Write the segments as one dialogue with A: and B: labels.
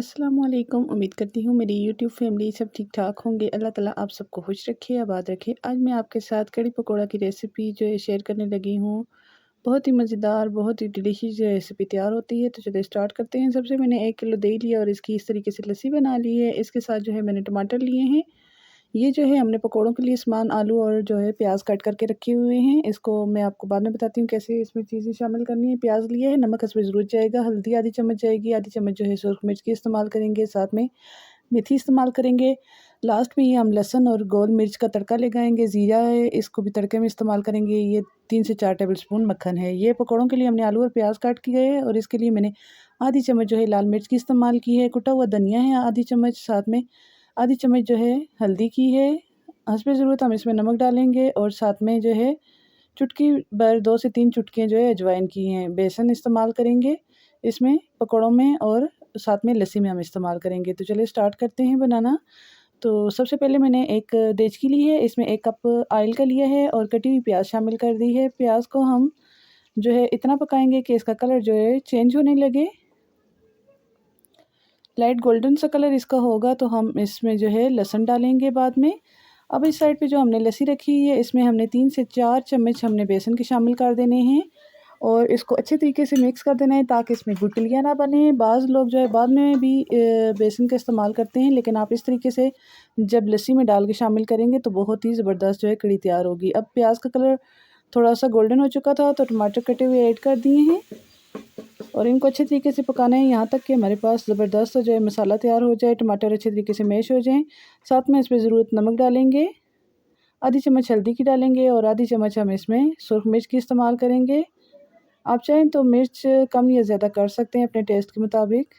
A: अस्सलामुअलैकुम। उम्मीद करती हूँ मेरी यूट्यूब फैमिली सब ठीक ठाक होंगे। अल्लाह ताला आप सबको खुश रखे, आबाद रखे। आज मैं आपके साथ कड़ी पकौड़ा की रेसिपी जो है शेयर करने लगी हूँ। बहुत ही मज़ेदार, बहुत ही डिलीशियस जो रेसिपी तैयार होती है। तो चलिए स्टार्ट करते हैं। सबसे मैंने 1 किलो दही लिया और इसकी इस तरीके से लस्सी बना ली है। इसके साथ जो है मैंने टमाटर लिए हैं। ये जो है हमने पकौड़ों के लिए सामान आलू और जो है प्याज कट करके रखे हुए हैं। इसको मैं आपको बाद में बताती हूँ कैसे इसमें चीज़ें शामिल करनी है। प्याज लिया है, नमक इसमें ज़रूर जाएगा, हल्दी आधी चम्मच जाएगी, आधी चम्मच जो है सुरख मिर्च की इस्तेमाल करेंगे, साथ में मेथी इस्तेमाल करेंगे। लास्ट में ये हम लहसुन और गोल मिर्च का तड़का लगाएंगे। ज़ीरा है, इसको भी तड़के में इस्तेमाल करेंगे। ये 3 से 4 टेबल स्पून मक्खन है। ये पकौड़ों के लिए हमने आलू और प्याज काट किए है और इसके लिए मैंने आधी चम्मच जो है लाल मिर्च की इस्तेमाल की है। कुटा हुआ धनिया है आधी चम्मच, साथ में आधी चम्मच जो है हल्दी की है। हस्बे ज़रूरत हम इसमें नमक डालेंगे और साथ में जो है चुटकी भर 2 से 3 चुटकियाँ जो है अजवाइन की हैं। बेसन इस्तेमाल करेंगे इसमें पकौड़ों में और साथ में लस्सी में हम इस्तेमाल करेंगे। तो चलिए स्टार्ट करते हैं बनाना। तो सबसे पहले मैंने एक देचकी ली है, इसमें 1 कप ऑयल का लिया है और कटी हुई प्याज शामिल कर दी है। प्याज को हम जो है इतना पकाएंगे कि इसका कलर जो है चेंज होने लगे, लाइट गोल्डन सा कलर इसका होगा। तो हम इसमें जो है लहसुन डालेंगे बाद में। अब इस साइड पे जो हमने लस्सी रखी है इसमें हमने 3 से 4 चम्मच हमने बेसन के शामिल कर देने हैं और इसको अच्छे तरीके से मिक्स कर देना है ताकि इसमें गुठलियाँ ना बने। बाज़ लोग जो है बाद में भी बेसन का इस्तेमाल करते हैं, लेकिन आप इस तरीके से जब लस्सी में डाल के शामिल करेंगे तो बहुत ही ज़बरदस्त जो है कड़ी तैयार होगी। अब प्याज का कलर थोड़ा सा गोल्डन हो चुका था तो टमाटर कटे हुए ऐड कर दिए हैं और इनको अच्छे तरीके से पकाना है यहाँ तक कि हमारे पास ज़बरदस्त जो है मसाला तैयार हो जाए, टमाटर अच्छे तरीके से मैश हो जाएं। साथ में इसमें ज़रूरत नमक डालेंगे, आधी चम्मच हल्दी की डालेंगे और आधी चम्मच हम इसमें सुरख मिर्च की इस्तेमाल करेंगे। आप चाहें तो मिर्च कम या ज़्यादा कर सकते हैं अपने टेस्ट के मुताबिक।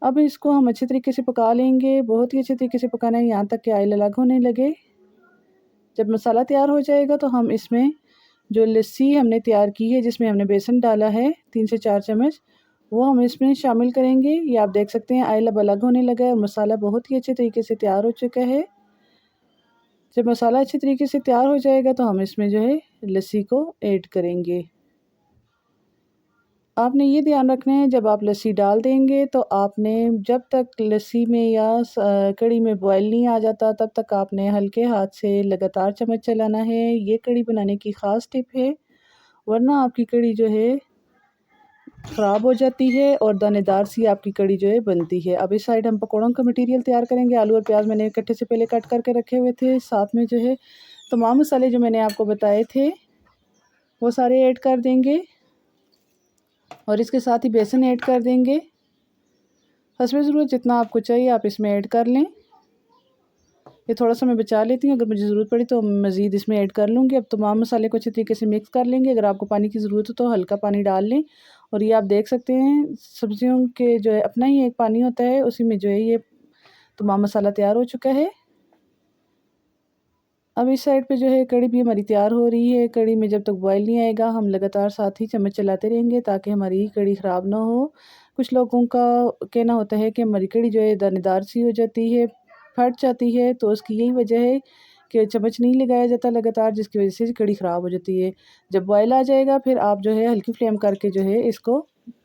A: अब इसको हम अच्छे तरीके से पका लेंगे, बहुत ही अच्छे तरीके से पकाना है यहाँ तक कि ऑयल अलग होने लगे। जब मसाला तैयार हो जाएगा तो हम इसमें जो लस्सी हमने तैयार की है जिसमें हमने बेसन डाला है 3 से 4 चम्मच, वो हम इसमें शामिल करेंगे। ये आप देख सकते हैं ऑयल अब अलग होने लगा है और मसाला बहुत ही अच्छे तरीके से तैयार हो चुका है। जब मसाला अच्छे तरीके से तैयार हो जाएगा तो हम इसमें जो है लस्सी को ऐड करेंगे। आपने ये ध्यान रखना है जब आप लस्सी डाल देंगे तो आपने जब तक लस्सी में या कढ़ी में बॉयल नहीं आ जाता तब तक आपने हल्के हाथ से लगातार चम्मच चलाना है। ये कढ़ी बनाने की ख़ास टिप है, वरना आपकी कढ़ी जो है ख़राब हो जाती है और दानेदार सी आपकी कढ़ी जो है बनती है। अब इस साइड हम पकौड़ों का मटेरियल तैयार करेंगे। आलू और प्याज मैंने इकट्ठे से पहले कट करके रखे हुए थे। साथ में जो है तमाम मसाले जो मैंने आपको बताए थे वो सारे ऐड कर देंगे और इसके साथ ही बेसन ऐड कर देंगे। हस्बे ज़रूरत जितना आपको चाहिए आप इसमें ऐड कर लें। ये थोड़ा सा मैं बचा लेती हूँ, अगर मुझे ज़रूरत पड़ी तो मज़ीद इसमें ऐड कर लूँगी। अब तमाम मसाले को अच्छे तरीके से मिक्स कर लेंगे। अगर आपको पानी की ज़रूरत हो तो हल्का पानी डाल लें। और ये आप देख सकते हैं सब्जियों के जो है अपना ही एक पानी होता है, उसी में जो है ये तमाम मसाला तैयार हो चुका है। अब इस साइड पे जो है कढ़ी भी हमारी तैयार हो रही है। कढ़ी में जब तक बॉयल नहीं आएगा हम लगातार साथ ही चम्मच चलाते रहेंगे ताकि हमारी कढ़ी ख़राब ना हो। कुछ लोगों का कहना होता है कि हमारी कढ़ी जो है दानेदार सी हो जाती है, फट जाती है, तो उसकी यही वजह है कि चम्मच नहीं लगाया जाता लगातार, जिसकी वजह से कढ़ी ख़राब हो जाती है। जब बॉयल आ जाएगा फिर आप जो है हल्की फ्लेम करके जो है इसको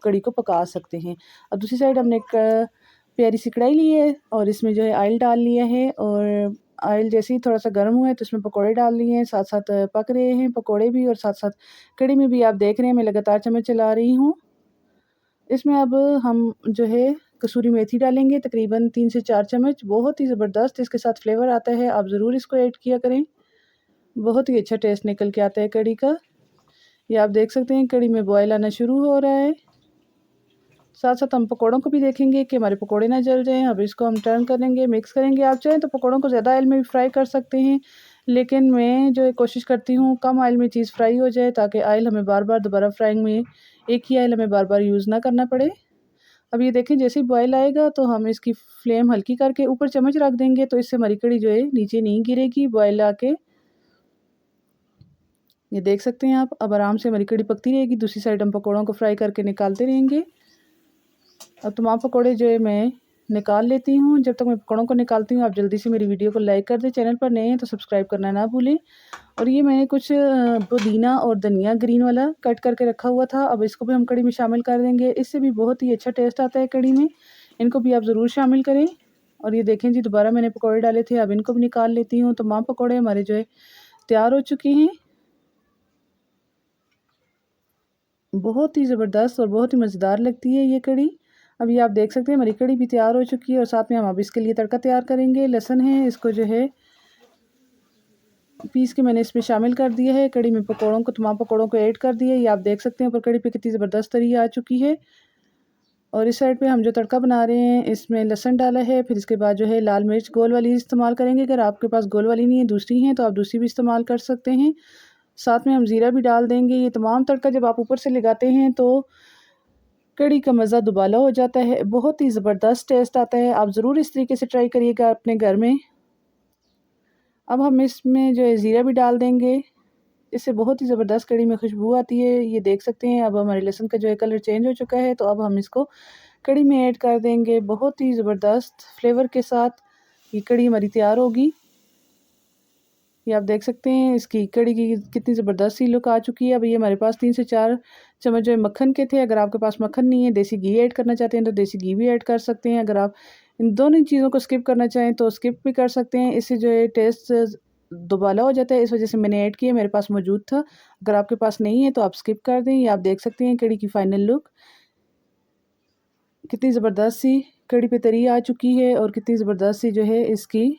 A: कढ़ी को पका सकते हैं। अब दूसरी साइड हमने एक प्यारी सी कढ़ाई ली है और इसमें जो है ऑयल डाल लिया है और ऑयल जैसे ही थोड़ा सा गर्म हुआ है तो इसमें पकोड़े डाल लिए हैं। साथ साथ पक रहे हैं पकोड़े भी और साथ साथ कढ़ी में भी आप देख रहे हैं मैं लगातार चम्मच चला रही हूँ। इसमें अब हम जो है कसूरी मेथी डालेंगे तकरीबन 3 से 4 चम्मच। बहुत ही ज़बरदस्त इसके साथ फ्लेवर आता है, आप ज़रूर इसको ऐड किया करें। बहुत ही अच्छा टेस्ट निकल के आता है कढ़ी का। ये आप देख सकते हैं कढ़ी में बॉयल आना शुरू हो रहा है। साथ साथ हम पकोड़ों को भी देखेंगे कि हमारे पकोड़े ना जल जाएं। अब इसको हम टर्न करेंगे, मिक्स करेंगे। आप चाहें तो पकोड़ों को ज़्यादा ऑयल में भी फ्राई कर सकते हैं, लेकिन मैं जो है कोशिश करती हूँ कम ऑयल में चीज़ फ्राई हो जाए ताकि ऑयल हमें बार बार दोबारा फ्राइंग में एक ही ऑयल हमें बार बार यूज़ ना करना पड़े। अब ये देखें जैसे ही बॉयल आएगा तो हम इसकी फ्लेम हल्की करके ऊपर चम्मच रख देंगे, तो इससे हमारी कढ़ी जो है नीचे नहीं गिरेगी बॉयल आके। ये देख सकते हैं आप, अब आराम से हमारी कढ़ी पकती रहेगी। दूसरी साइड हम पकौड़ों को फ्राई करके निकालते रहेंगे। अब तमाम पकौड़े जो है मैं निकाल लेती हूँ। जब तक मैं पकौड़ों को निकालती हूँ आप जल्दी से मेरी वीडियो को लाइक कर दें, चैनल पर नए हैं तो सब्सक्राइब करना ना भूलें। और ये मैंने कुछ पुदीना और धनिया ग्रीन वाला कट करके रखा हुआ था, अब इसको भी हम कढ़ी में शामिल कर देंगे। इससे भी बहुत ही अच्छा टेस्ट आता है कढ़ी में। इनको भी आप ज़रूर शामिल करें। और ये देखें जी, दोबारा मैंने पकौड़े डाले थे, अब इनको भी निकाल लेती हूँ। तमाम पकौड़े हमारे जो है तैयार हो चुके हैं। बहुत ही ज़बरदस्त और बहुत ही मज़ेदार लगती है ये कढ़ी। अब ये आप देख सकते हैं हमारी कढ़ी भी तैयार हो चुकी है और साथ में हम अब इसके लिए तड़का तैयार करेंगे। लहसुन है, इसको जो है पीस के मैंने इसमें शामिल कर दिया है। कढ़ी में पकौड़ों को, तमाम पकौड़ों को ऐड कर दिया है। ये आप देख सकते हैं ऊपर कढ़ी पे कितनी ज़बरदस्त तरी आ चुकी है। और इस साइड पे हम जो तड़का बना रहे हैं, इसमें लहसुन डाला है। फिर इसके बाद जो है लाल मिर्च गोल वाली इस्तेमाल करेंगे। अगर आपके पास गोल वाली नहीं है, दूसरी हैं, तो आप दूसरी भी इस्तेमाल कर सकते हैं। साथ में हम ज़ीरा भी डाल देंगे। ये तमाम तड़का जब आप ऊपर से लगाते हैं तो कढ़ी का मज़ा दुबाला हो जाता है। बहुत ही ज़बरदस्त टेस्ट आता है। आप ज़रूर इस तरीके से ट्राई करिएगा अपने घर में। अब हम इसमें जो है ज़ीरा भी डाल देंगे। इससे बहुत ही ज़बरदस्त कढ़ी में खुशबू आती है। ये देख सकते हैं अब हमारे लहसुन का जो है कलर चेंज हो चुका है, तो अब हम इसको कढ़ी में ऐड कर देंगे। बहुत ही ज़बरदस्त फ्लेवर के साथ ये कढ़ी हमारी तैयार होगी। ये आप देख सकते हैं इसकी कढ़ी की कितनी ज़बरदस्त सी लुक आ चुकी है। अब ये हमारे पास 3 से 4 चम्मच जो है मक्खन के थे। अगर आपके पास मक्खन नहीं है, देसी घी ऐड करना चाहते हैं तो देसी घी भी ऐड कर सकते हैं। अगर आप इन दोनों चीज़ों को स्किप करना चाहें तो स्किप भी कर सकते हैं। इससे जो है टेस्ट दुबाला हो जाता है, इस वजह से मैंने ऐड किया, मेरे पास मौजूद था। अगर आपके पास नहीं है तो आप स्किप कर दें। ये आप देख सकते हैं कढ़ी की फ़ाइनल लुक कितनी ज़बरदस्त सी कढ़ी पे तरी आ चुकी है और कितनी ज़बरदस्त सी जो है इसकी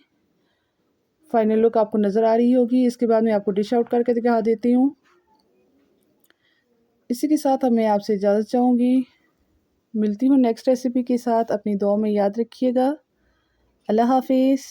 A: फाइनल लुक आपको नज़र आ रही होगी। इसके बाद मैं आपको डिश आउट करके दिखा देती हूँ। इसी के साथ अब मैं आपसे इजाज़त चाहूँगी। मिलती हूँ नेक्स्ट रेसिपी के साथ। अपनी दुआ में याद रखिएगा। अल्लाह हाफ़िज़।